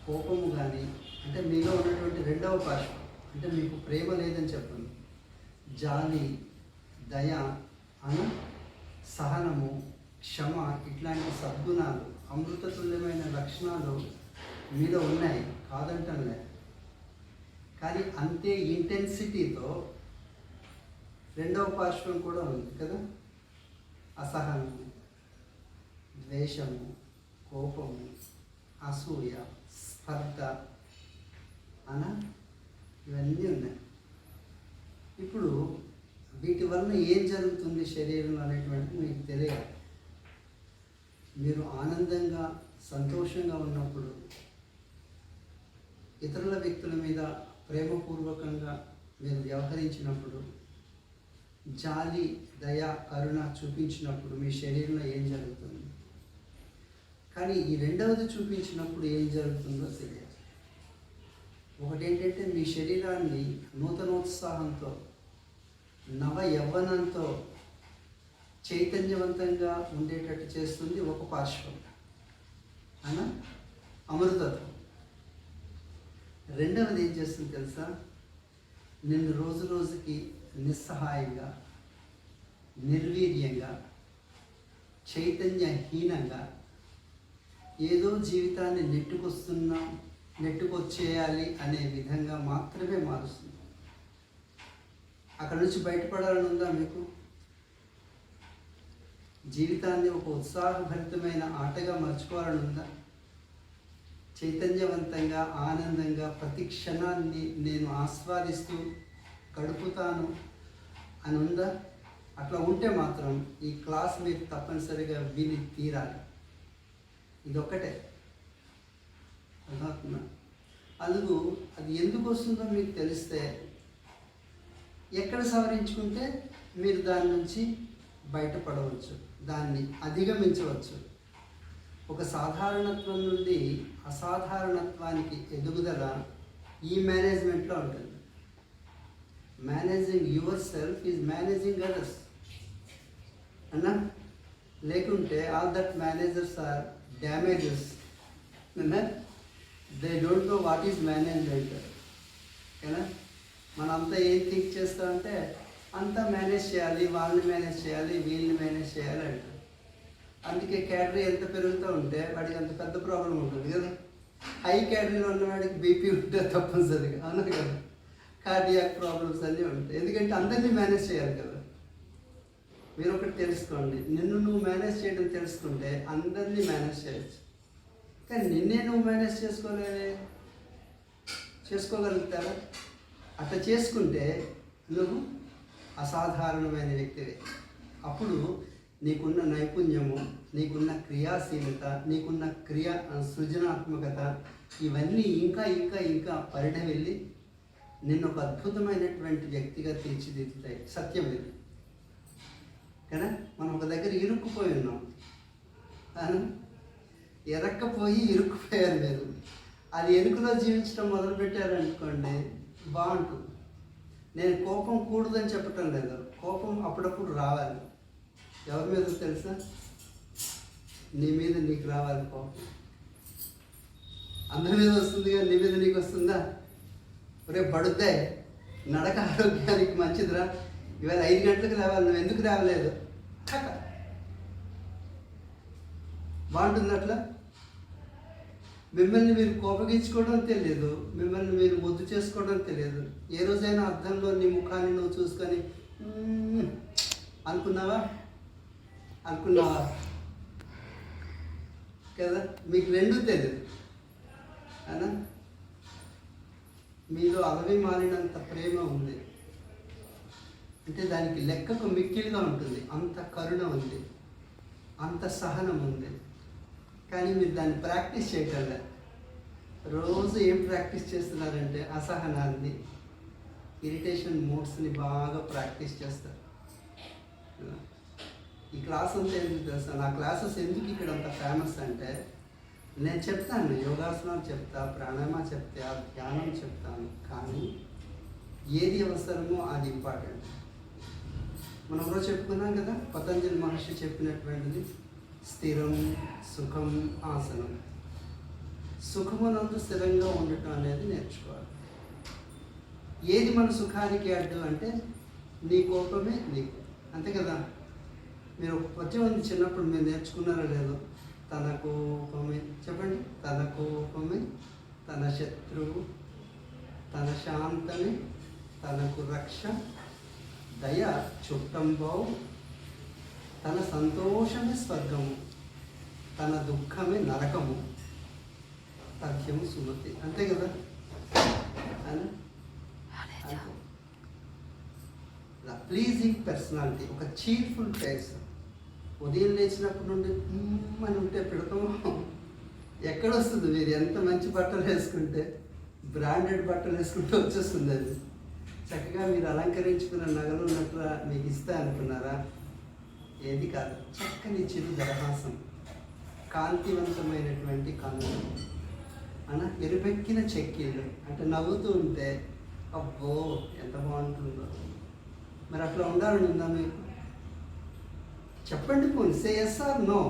కోపము కానీ, అంటే మీలో ఉన్నటువంటి రెండవ పార్శ్వం, అంటే మీకు ప్రేమ లేదని చెప్పండి, జాలి, దయ, అను సహనము, క్షమ, ఇట్లాంటి సద్గుణాలు, అమృతతుల్యమైన లక్షణాలు మీలో ఉన్నాయి, కాదంటంలే. కానీ అంతే ఇంటెన్సిటీతో రెండవ పార్శ్వం కూడా ఉంది కదా. అసహనము, ద్వేషము, కోపము, అసూయ, స్పర్ధ ఇవన్నీ ఉన్నాయి. ఇప్పుడు వీటి వలన ఏం జరుగుతుంది శరీరంలో అనేటువంటిది మీకు తెలియాలి. మీరు ఆనందంగా సంతోషంగా ఉన్నప్పుడు, ఇతరుల వ్యక్తుల మీద ప్రేమపూర్వకంగా మీరు వ్యవహరించినప్పుడు, జాలి, దయ, కరుణ చూపించినప్పుడు మీ శరీరంలో ఏం జరుగుతుంది. కానీ ఈ రెండవది చూపించినప్పుడు ఏం జరుగుతుందో తెలియదు. ఒకటి ఏంటంటే మీ శరీరాన్ని నూతనోత్సాహంతో, నవ యవ్వనంతో చైతన్యవంతంగా ఉండేటట్టు చేస్తుంది ఒక పార్శ్వం, అనా అమృతత్వం. రెండవది ఏం చేస్తుంది తెలుసా? నిన్ను రోజు రోజుకి నిస్సహాయంగా, నిర్వీర్యంగా, చైతన్యహీనంగా, ఏదో జీవితాన్ని నెట్టుకొచ్చేయాలి అనే విధంగా మాత్రమే మారుస్తుంది. అక్కడ నుంచి బయటపడాలని ఉందా మీకు? జీవితాన్ని ఒక ఉత్సాహభరితమైన ఆటగా మర్చుకోవాలని ఉందా? చైతన్యవంతంగా, ఆనందంగా ప్రతి క్షణాన్ని నేను ఆస్వాదిస్తూ గడుపుతాను అని ఉందా? అట్లా ఉంటే మాత్రం ఈ క్లాస్ మీరు తప్పనిసరిగా విని తీరాలి. ఇదొక్కటే అర్థమవుతుందా? అందుకు అది ఎందుకు వస్తుందో మీకు తెలిస్తే, ఎక్కడ సవరించుకుంటే మీరు దాని నుంచి బయటపడవచ్చు, దాన్ని అధిగమించవచ్చు. ఒక సాధారణత్వం నుండి అసాధారణత్వానికి ఎదుగుదల ఈ మేనేజ్మెంట్లో ఉంటుంది. Managing yourself is managing others అన్నా. లేకుంటే all that managers are damages. They don't know what is management. ఓకేనా? మనంతా ఏం థింక్ చేస్తామంటే అంతా మేనేజ్ చేయాలి, వాళ్ళని మేనేజ్ చేయాలి, వీళ్ళని మేనేజ్ చేయాలి అంటారు. అందుకే క్యాలరీ ఎంత పెరుగుతూ ఉంటే వాడికి అంత పెద్ద ప్రాబ్లం ఉంటుంది కదా. హై క్యాలరీలో ఉన్నవాడికి బీపీ ఉంటే తప్పనిసరిగా, అవును కదా, కార్డియాక్ ప్రాబ్లమ్స్ అన్నీ ఉంటాయి. ఎందుకంటే అందరినీ మేనేజ్ చేయాలి కదా. మీరు ఒకటి తెలుసుకోండి, నిన్ను నువ్వు మేనేజ్ చేయడం తెలుసుకుంటే అందరినీ మేనేజ్ చేయొచ్చు. కానీ నిన్నే నువ్వు మేనేజ్ చేసుకోగలుగుతారా? అట్లా చేసుకుంటే నువ్వు అసాధారణమైన వ్యక్తివే. అప్పుడు నీకున్న నైపుణ్యము, నీకున్న క్రియాశీలత, నీకున్న సృజనాత్మకత, ఇవన్నీ ఇంకా ఇంకా ఇంకా పరిణమిల్లి నిన్ను ఒక అద్భుతమైనటువంటి వ్యక్తిగా తీర్చిదిద్దుతాయి. సత్యం ఇది కదా. మనం ఒక దగ్గర ఇరుక్కుపోయి ఉన్నాం, ఎరక్కపోయి ఇరుక్కుపోయారు మీరు. అది ఎరుకులో జీవించడం మొదలుపెట్టారనుకోండి, బాగుంటుంది. నేను కోపం కూడదని చెప్పటం లేదు, కోపం అప్పుడప్పుడు రావాలి. ఎవరి మీద తెలుసా? నీ మీద నీకు రావాలి కోపం. అందరి మీద వస్తుంది కానీ నీ మీద నీకు వస్తుందా? రేపు పడుద్దే, నడక ఆరోగ్యానికి మంచిదిరా, ఇవాళ 5 గంటలకు రావాలి, నువ్వు ఎందుకు రావలేదు? బాగుంటుంది అట్లా. మిమ్మల్ని మీరు కోపగించుకోవడం తెలియదు, మిమ్మల్ని మీరు ముద్దు చేసుకోవడం తెలియదు. ఏ రోజైనా అర్థంలో నీ ముఖాన్ని నువ్వు చూసుకొని అనుకున్నావా కదా? మీకు రెండూ తెలియదు అనా. మీలో అలవి మారినంత ప్రేమ ఉంది అంటే దానికి లెక్కకు మిక్కిలిగా ఉంటుంది. అంత కరుణ ఉంది, అంత సహనం ఉంది. కానీ మీరు దాన్ని ప్రాక్టీస్ చేయగల. రోజు ఏం ప్రాక్టీస్ చేస్తున్నారంటే అసహనాన్ని, ఇరిటేషన్ మూడ్స్ని బాగా ప్రాక్టీస్ చేస్తారు. ఈ క్లాస్ అంతా ఎందుకు తెలుసా? నా క్లాసెస్ ఎందుకు ఇక్కడ అంత ఫేమస్ అంటే, నేను చెప్తాను, యోగాసనాలు చెప్తా, ప్రాణాయామ చెప్తా, ధ్యానం చెప్తాను, కానీ ఏది అవసరమో అది ఇంపార్టెంట్. మనం కూడా చెప్పుకున్నాం కదా, పతంజలి మహర్షి చెప్పినటువంటిది స్థిరం సుఖం ఆసనం. సుఖమునందు స్థిరంగా ఉండటం అనేది నేర్చుకోవాలి. ఏది మన సుఖానికి అడ్డు అంటే నీ కోపమే నీకు, అంతే కదా. మీరు పద్యం ఉంది చిన్నప్పుడు మీరు నేర్చుకున్నారో లేదో, తన కోపమే, చెప్పండి, తన కోపమే తన శత్రువు, తన శాంతమే తనకు రక్ష, దయ చుట్టంబావు, తన సంతోషమే స్వర్గము, తన దుఃఖమే నరకము, తథ్యము సుమతి, అంతే కదా. ప్లీజింగ్ పర్సనాలిటీ, ఒక చీర్ఫుల్ ఫేస్. ఉదయం లేచినప్పటి నుండి అని ఉంటే పెడతాము, ఎక్కడ వస్తుంది? మీరు ఎంత మంచి బట్టలు వేసుకుంటే, బ్రాండెడ్ బట్టలు వేసుకుంటే వచ్చేస్తుంది అది. చక్కగా మీరు అలంకరించుకున్న నగలు ఉన్నట్టు మీకు ఇస్తా అనుకున్నారా? ఏది కాదు. చక్కని చిరు దరహాసం, కాంతివంతమైనటువంటి కన్నులు, ఎరుపెక్కిన చెక్కిళ్ళు, అంటే నవ్వుతూ ఉంటే అబ్బో ఎంత బాగుంటుందో. మరి అట్లా ఉండాలని ఉందా మీకు? చెప్పండి, పోనీ సే ఎస్ ఆర్ నో.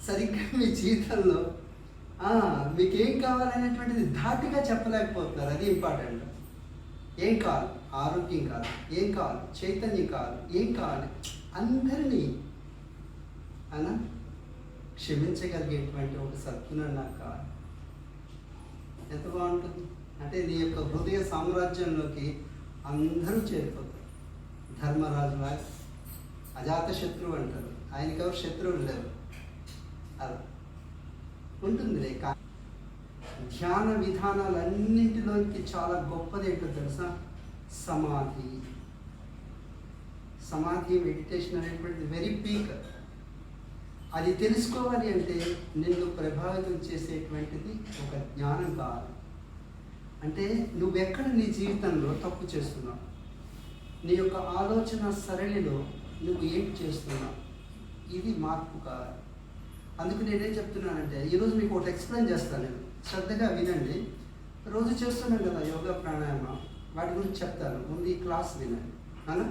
సరిగ్గా మీ జీవితంలో మీకేం కావాలనేటువంటిది ధాటుగా చెప్పలేకపోతున్నారు, అది ఇంపార్టెంట్. ఏం కావాలి? ఆరోగ్యం కావాలి. ఏం కావాలి? చైతన్యం కావాలి. ఏం కావాలి? అందరినీ క్షమించగలిగేటువంటి ఒక సద్గుణం నాకు కావాలి. ఎంత బాగుంటుంది అంటే నీ యొక్క హృదయ సామ్రాజ్యంలోకి అందరూ చేరిపోతారు. ధర్మరాజులా అజాత శత్రువు అంటారు, ఆయనకి ఎవరు శత్రువులు లేరు. అలా ఉంటుంది లేక. ధ్యాన విధానాలన్నింటిలోకి చాలా గొప్పది ఏంటో తెలుసా? సమాధి. సమాధి మెడిటేషన్ అనేటువంటిది వెరీ పీక్. అది తెలుసుకోవాలి అంటే నిన్ను ప్రభావితం చేసేటువంటిది ఒక జ్ఞానం కావాలి. అంటే నువ్వెక్కడ నీ జీవితంలో తప్పు చేస్తున్నావు, నీ యొక్క ఆలోచన సరళిలో నువ్వు ఏంటి చేస్తున్నావు, ఇది మార్పు కావాలి. అందుకు నేనేం చెప్తున్నానంటే ఈరోజు మీకు ఒకటి ఎక్స్ప్లెయిన్ చేస్తాను, నేను శ్రద్ధగా వినండి. రోజు చేస్తున్నాను కదా యోగా ప్రాణాయామం, వాటి గురించి చెప్తాను. ముందు ఈ క్లాస్ వినండి. అలా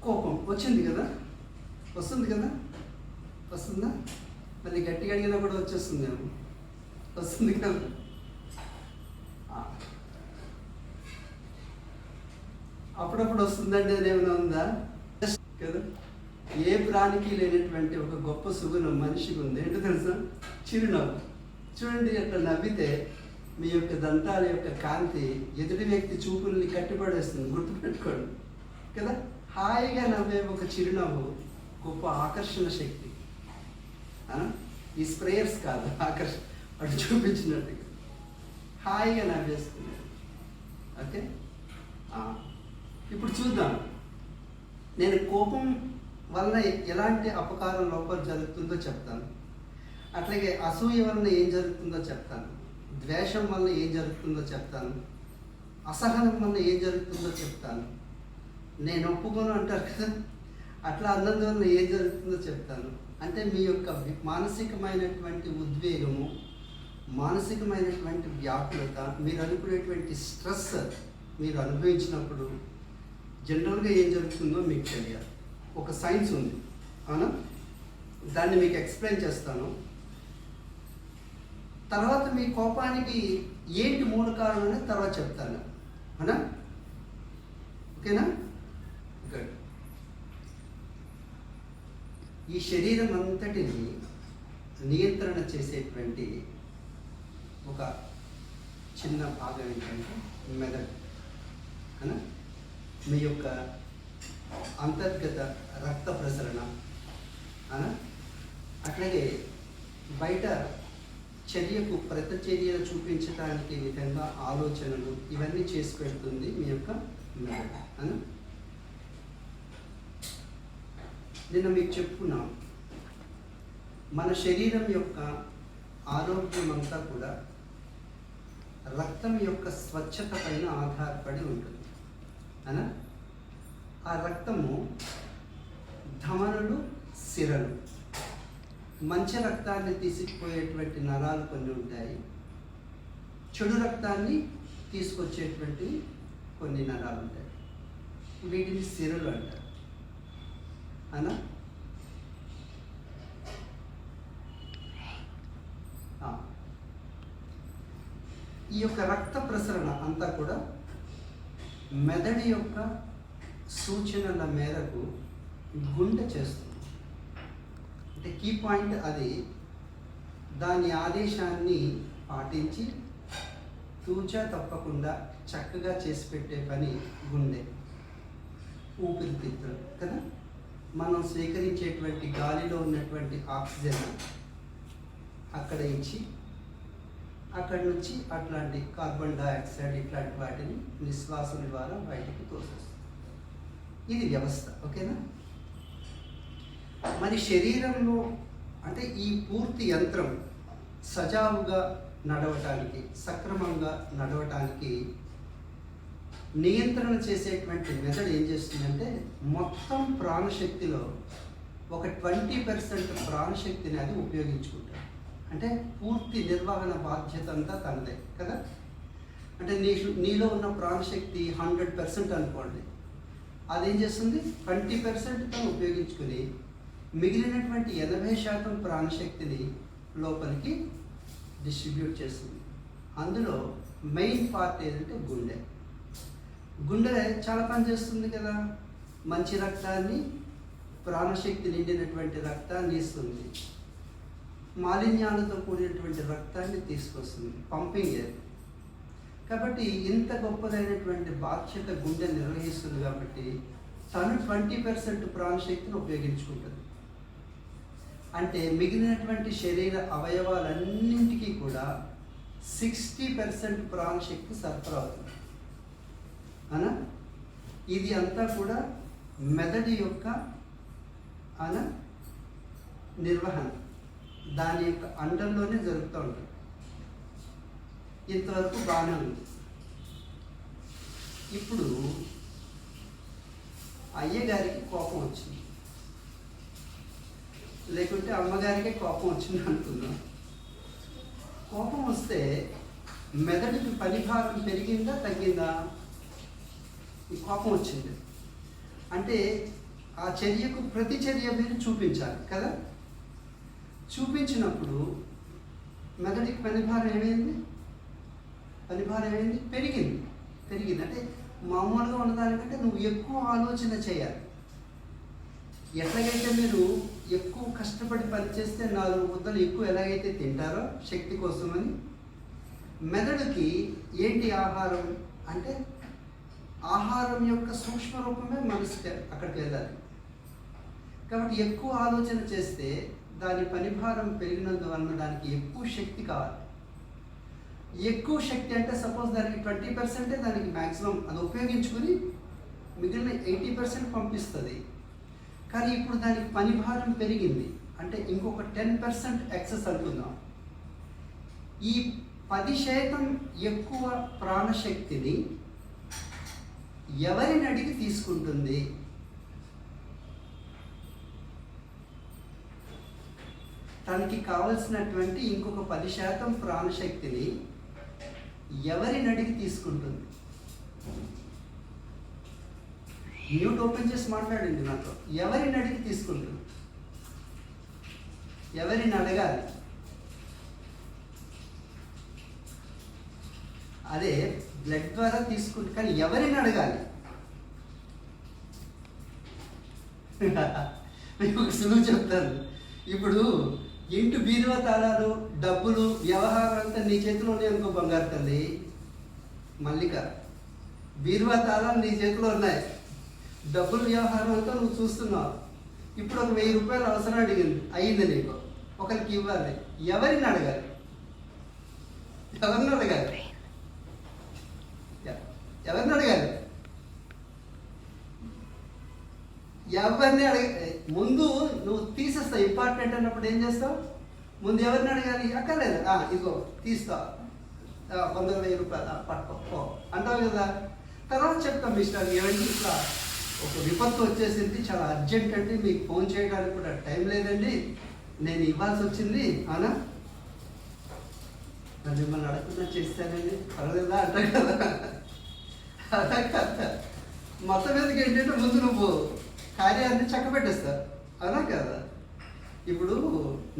కోపం వచ్చింది కదా, వస్తుంది కదా, వస్తుందా? మళ్ళీ గట్టిగా అడిగినా కూడా వచ్చేస్తుందేమో, వస్తుంది కదా. అప్పుడప్పుడు వస్తుందంటే అదేమైనా ఉందా కదా? ఏ ప్రాణికి లేనటువంటి ఒక గొప్ప సుగుణం మనిషికి ఉంది. ఏంటో తెలుసా? చిరునవ్వు. చూడండి, అట్లా నవ్వితే మీ యొక్క దంతాల యొక్క కాంతి ఎదుటి వ్యక్తి చూపుల్ని కట్టిపడేస్తుంది, గుర్తుపెట్టుకోండి కదా. హాయిగా నవ్వే ఒక చిరునవ్వు గొప్ప ఆకర్షణ శక్తి. ఈ స్ప్రేయర్స్ కాదు ఆకర్షణ, అటు చూపించినట్టుగా హాయిగా నవ్వేస్తుంది. ఓకే, ఇప్పుడు చూద్దాం. నేను కోపం వలన ఎలాంటి అపకారం లోపల జరుగుతుందో చెప్తాను. అట్లాగే అసూయ వలన ఏం జరుగుతుందో చెప్తాను. ద్వేషం వలన ఏం జరుగుతుందో చెప్తాను. అసహనం వలన ఏం జరుగుతుందో చెప్తాను. నేను ఒప్పుకోను అంటారు కదా, అట్లా అన్నందువల్ల ఏం జరుగుతుందో చెప్తాను. అంటే మీ యొక్క మానసికమైనటువంటి ఉద్వేగము, మానసికమైనటువంటి వ్యాకులత, మీరు అనుకునేటువంటి స్ట్రెస్ మీరు అనుభవించినప్పుడు జనరల్గా ఏం జరుగుతుందో మీకు తెలియాలి. ఒక సైన్స్ ఉంది, అవునా? దాన్ని మీకు ఎక్స్ప్లెయిన్ చేస్తాను. తర్వాత మీ కోపానికి ఏంటి మూల కారణం అనేది తర్వాత చెప్తాను, అవునా? ఓకేనా? గుడ్. ఈ శరీరం అంతటిని నియంత్రణ చేసేటువంటి ఒక చిన్న భాగం ఏంటంటే మెదడు, అవునా? మీ యొక్క అంతర్గత రక్త ప్రసరణ, అట్లాగే బయట చర్యకు ప్రతిచర్యలు చూపించడానికి విధంగా ఆలోచనలు, ఇవన్నీ చేసి పెడుతుంది మీ యొక్క మెదడు. నిన్న మీకు చెప్పుకున్నాం, మన శరీరం యొక్క ఆరోగ్యం అంతా కూడా రక్తం యొక్క స్వచ్ఛత పైన ఆధారపడి ఉంటుంది. ఆ రక్తము ధమనులు, సిరలు, మంచి రక్తాన్ని తీసుకుపోయేటువంటి నరాలు కొన్ని ఉంటాయి, చెడు రక్తాన్ని తీసుకొచ్చేటువంటి కొన్ని నరాలు ఉంటాయి. వీటిని సిరలు అంటారు. ఈ యొక్క రక్త ప్రసరణ అంతా కూడా మెదడు యొక్క సూచనల మేరకు గుండె చేస్తుంది. అంటే కీ పాయింట్ అది. దాని ఆదేశాన్ని పాటించి తూచా తప్పకుండా చక్కగా చేసి పెట్టే పని గుండె. ఊపిరితిత్తులు కదా, మనం స్వీకరించేటువంటి గాలిలో ఉన్నటువంటి ఆక్సిజన్ అక్కడ ఇచ్చి అక్కడి నుంచి అట్లాంటి కార్బన్ డైఆక్సైడ్ ఇట్లాంటి వాటిని నిశ్వాసం ద్వారా బయటికి తోసేస్తుంది. ఇది వ్యవస్థ. ఓకేనా? మరి శరీరంలో అంటే ఈ పూర్తి యంత్రం సజావుగా నడవటానికి, సక్రమంగా నడవటానికి నియంత్రణ చేసేటువంటి మెథడ్ ఏం చేస్తుందంటే మొత్తం ప్రాణశక్తిలో ఒక 20% ప్రాణశక్తిని అది ఉపయోగించుకుంటాడు. అంటే పూర్తి నిర్వహణ బాధ్యత అంతా తనదే కదా. అంటే నీలో ఉన్న ప్రాణశక్తి 100% అనుకోండి, అదేం చేస్తుంది 20% తను ఉపయోగించుకుని మిగిలినటువంటి 80% ప్రాణశక్తిని లోపలికి డిస్ట్రిబ్యూట్ చేస్తుంది. అందులో మెయిన్ పార్ట్ ఏదంటే గుండె. గుండె చాలా పని చేస్తుంది కదా. మంచి రక్తాన్ని, ప్రాణశక్తి నిండినటువంటి రక్తాన్ని ఇస్తుంది, మాలిన్యాలతో కూడినటువంటి రక్తాన్ని తీసుకొస్తుంది, పంపింగ్. కాబట్టి ఇంత గొప్పదైనటువంటి బాధ్యత గుండె నిర్వహిస్తుంది. కాబట్టి తను 20% ప్రాణశక్తిని ఉపయోగించుకుంటుంది. అంటే మిగిలినటువంటి శరీర అవయవాలన్నింటికీ కూడా 60% ప్రాణశక్తి సరఫరా అవుతుంది అనా. ఇది అంతా కూడా మెదడు యొక్క నిర్వహణ దాని యొక్క అండర్లోనే జరుగుతూ ఉంటుంది. ఇంతవరకు బాగానే ఉంది. ఇప్పుడు అయ్యగారికి కోపం వచ్చింది, లేకుంటే అమ్మగారికే కోపం వచ్చింది అనుకుందాం. కోపం వస్తే మెదడుకి పనిభారం పెరిగిందా తగ్గిందా? ఈ కోపం వచ్చింది అంటే ఆ చర్యకు ప్రతిచర్య మీరు చూపించాలి కదా. చూపించినప్పుడు మెదడుకి పనిభారం ఏమైంది? పెరిగింది. అంటే మామూలుగా ఉన్నదానికంటే నువ్వు ఎక్కువ ఆలోచన చేయాలి. ఎట్లాగైతే మీరు ఎక్కువ కష్టపడి పనిచేస్తే 4 ముద్దలు ఎక్కువ ఎలాగైతే తింటారో శక్తి కోసమని, మెదడుకి ఏంటి ఆహారం అంటే ఆహారం యొక్క సూక్ష్మ రూపమే మనసుకి అక్కడికి వెళ్ళాలి. కాబట్టి ఎక్కువ ఆలోచన చేస్తే దాని పనిభారం పెరిగినందువలన దానికి ఎక్కువ శక్తి కావాలి. ఎక్కువ శక్తి అంటే సపోజ్ దానికి 20% దానికి మ్యాక్సిమం అది ఉపయోగించుకుని మిగిలిన 80% పంపిస్తుంది. కానీ ఇప్పుడు దానికి పనిభారం పెరిగింది అంటే ఇంకొక 10% ఎక్సెస్ అనుకుందాం. ఈ 10% ఎక్కువ ప్రాణశక్తిని ఎవరిని అడిగి తీసుకుంటుంది? తనకి కావలసినటువంటి ఇంకొక 10% ప్రాణశక్తిని ఎవరిని అడిగి తీసుకుంటుంది? మ్యూట్ ఓపెన్ చేసి మాట్లాడండి నాతో. ఎవరిని అడిగి తీసుకుంటుంది? ఎవరిని అడగాలి? అదే బ్లడ్ ద్వారా తీసుకుంటే, కానీ ఎవరిని అడగాలి? మీకు ఒక సులువు చెప్తాను. ఇప్పుడు ఇంటి బీరువా తాళాలు, డబ్బులు, వ్యవహారం అంతా నీ చేతిలో ఉన్నాయి అనుకో బంగారు తల్లి మల్లిక. బీరువా తాళాలు నీ చేతిలో ఉన్నాయి, డబ్బుల వ్యవహారం అంతా నువ్వు చూస్తున్నావు. ఇప్పుడు ఒక 1000 రూపాయలు అవసరం అయ్యింది నీకు, ఒకరికి ఇవ్వాలి. ఎవరిని అడగాలి? ఎవరిని అడగాలి? ఎవరిని ముందు నువ్వు తీసేస్తావు. ఇంపార్టెంట్ అన్నప్పుడు ఏం చేస్తావు? ముందు ఎవరిని అడగాలి? అక్కర్లేదు, ఇదిగో తీస్తా 100,000 రూపాయలు పట్టుకో అంటావు కదా. తర్వాత చెప్తాం మిస్టర్ ఏమంటే ఇట్లా ఒక విపత్తు వచ్చేసింది, చాలా అర్జెంట్ అంటే మీకు ఫోన్ చేయడానికి కూడా టైం లేదండి, నేను ఇవ్వాల్సి వచ్చింది అవునా, నన్ను మిమ్మల్ని అడగకుండా చేస్తానండి పర్వాలేదా అంటారు కదా. అలా కదా. మొత్తం మీదకి ఏంటంటే ముందు నువ్వు కార్యాన్ని చక్కబెట్టేస్తారు అవునా కదా. ఇప్పుడు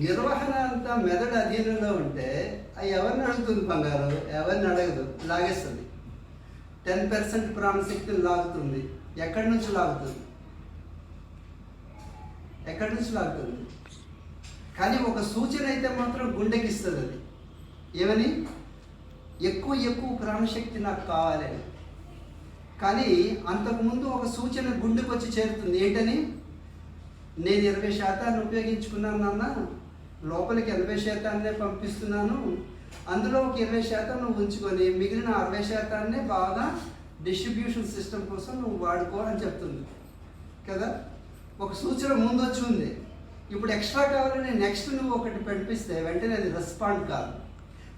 నిర్వహణ అంతా మెదడు అధీనంలో ఉంటే అది ఎవరిని అడుగుతుంది బంగారం? ఎవరిని అడగదు, లాగేస్తుంది. 10% ప్రాణశక్తిని లాగుతుంది. ఎక్కడి నుంచి లాగుతుంది? ఎక్కడి నుంచి లాగుతుంది? కానీ ఒక సూచన అయితే మాత్రం గుండెకి ఇస్తుంది. అది ఏమని? ఎక్కువ ప్రాణశక్తి నాకు కావాలని. కానీ అంతకుముందు ఒక సూచన గుండెకి వచ్చి చేరుతుంది. ఏంటని? నేను 20% ఉపయోగించుకున్నాను నాన్న, లోపలికి 80%నే పంపిస్తున్నాను, అందులో ఒక 20% నువ్వు ఉంచుకొని మిగిలిన 60%నే బాగా డిస్ట్రిబ్యూషన్ సిస్టమ్ కోసం నువ్వు వాడుకో అని చెప్తుంది కదా. ఒక సూచన ముందు వచ్చి ఉంది. ఇప్పుడు ఎక్స్ట్రా కావాలని నెక్స్ట్ నువ్వు ఒకటి పంపిస్తే వెంటనే అది రెస్పాండ్ కాదు.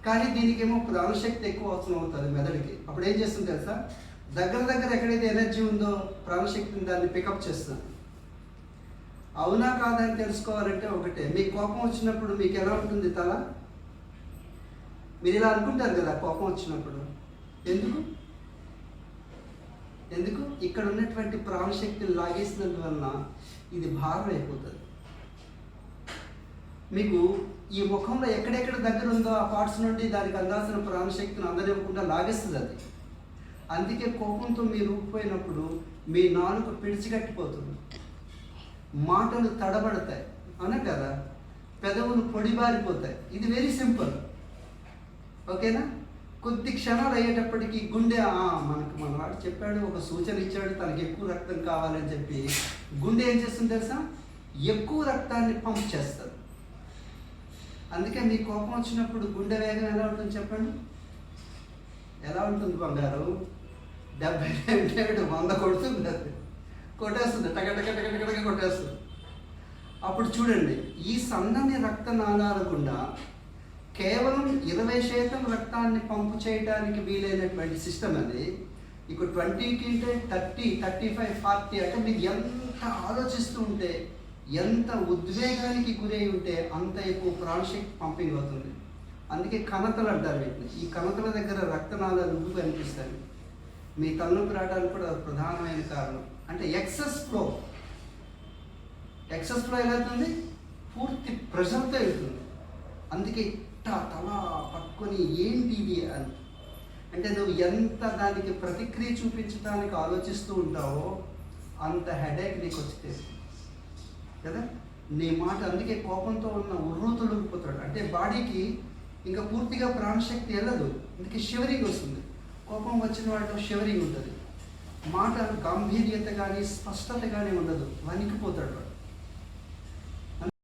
కానీ దీనికేమో ప్రాణశక్తి ఎక్కువ అవసరం అవుతుంది మెదడుకి. అప్పుడు ఏం చేస్తుంది తెలుసా? దగ్గర ఎక్కడైతే ఎనర్జీ ఉందో ప్రాణశక్తిని దాన్ని పికప్ చేస్తుంది. అవునా కాదా అని తెలుసుకోవాలంటే ఒకటే, మీకు కోపం వచ్చినప్పుడు మీకు ఎలా ఉంటుంది తల? మీరు ఇలా అనుకుంటారు కదా కోపం వచ్చినప్పుడు. ఎందుకు? ఇక్కడ ఉన్నటువంటి ప్రాణశక్తిని లాగేసినందువలన ఇది భారం అయిపోతుంది. మీకు ఈ ముఖంలో ఎక్కడెక్కడ దగ్గర ఉందో ఆ పార్ట్స్ నుండి దానికి అందాల్సిన ప్రాణశక్తిని అందనివ్వకుండా లాగేస్తుంది అది. అందుకే కోపంతో మీరు ఊపిపోయినప్పుడు మీ నాలుక పిడిచిగట్టిపోతుంది, మాటలు తడబడతాయి, అవునా కదా, పెదవులు పొడిబారిపోతాయి. ఇది వెరీ సింపుల్, ఓకేనా? కొద్ది క్షణాలు అయ్యేటప్పటికి గుండె మన వాడు చెప్పాడు, ఒక సూచన ఇచ్చాడు, తనకి ఎక్కువ రక్తం కావాలని చెప్పి గుండె ఏం చేస్తుంది తెలుసా? ఎక్కువ రక్తాన్ని పంప్ చేస్తుంది. అందుకే మీ కోపం వచ్చినప్పుడు గుండె వేగం ఎలా ఉంటుంది చెప్పండి? ఎలా ఉంటుంది బంగారు? 70 100 కొడుతుంది. అది కొట్టేస్తుంది, టక కొట్టేస్తుంది. అప్పుడు చూడండి, ఈ సన్నని రక్తనాళాల గుండా కేవలం 20% రక్తాన్ని పంపు చేయడానికి వీలైనటువంటి సిస్టమ్ అది. ఇప్పుడు 20 అంటే 30, 35, 40 అంటే మీరు ఎంత ఆలోచిస్తూ ఉంటే, ఎంత ఉద్వేగానికి గురై ఉంటే అంత ఎక్కువ ప్రాణశక్తి పంపింగ్ అవుతుంది. అందుకే కణతలు అంటారు వీటిని. ఈ కణతల దగ్గర రక్తనాళాలు ఉబ్బు కనిపిస్తాయి. మీ తలనొప్పి రావడానికి కూడా ప్రధానమైన కారణం. అంటే ఎక్సెస్ ఫ్లో ఎలా అవుతుంది? పూర్తి ప్రెషర్తో వెళ్తుంది. అందుకే తల పట్టుకొని ఏంటి ఇది అని. అంటే నువ్వు ఎంత దానికి ప్రతిక్రియ చూపించడానికి ఆలోచిస్తూ ఉంటావో అంత హెడేక్ నీకు వచ్చితే కదా నీ మాట. అందుకే కోపంతో ఉన్న ఉర్రూతుడిపోతాడు. అంటే బాడీకి ఇంకా పూర్తిగా ప్రాణశక్తి వెళ్ళదు. అందుకే షివరింగ్ వస్తుంది. కోపం వచ్చిన వాటిలో షివరింగ్ ఉంటుంది. మాట గాంభీర్యత కానీ స్పష్టత కానీ ఉండదు, వణికిపోతాడు.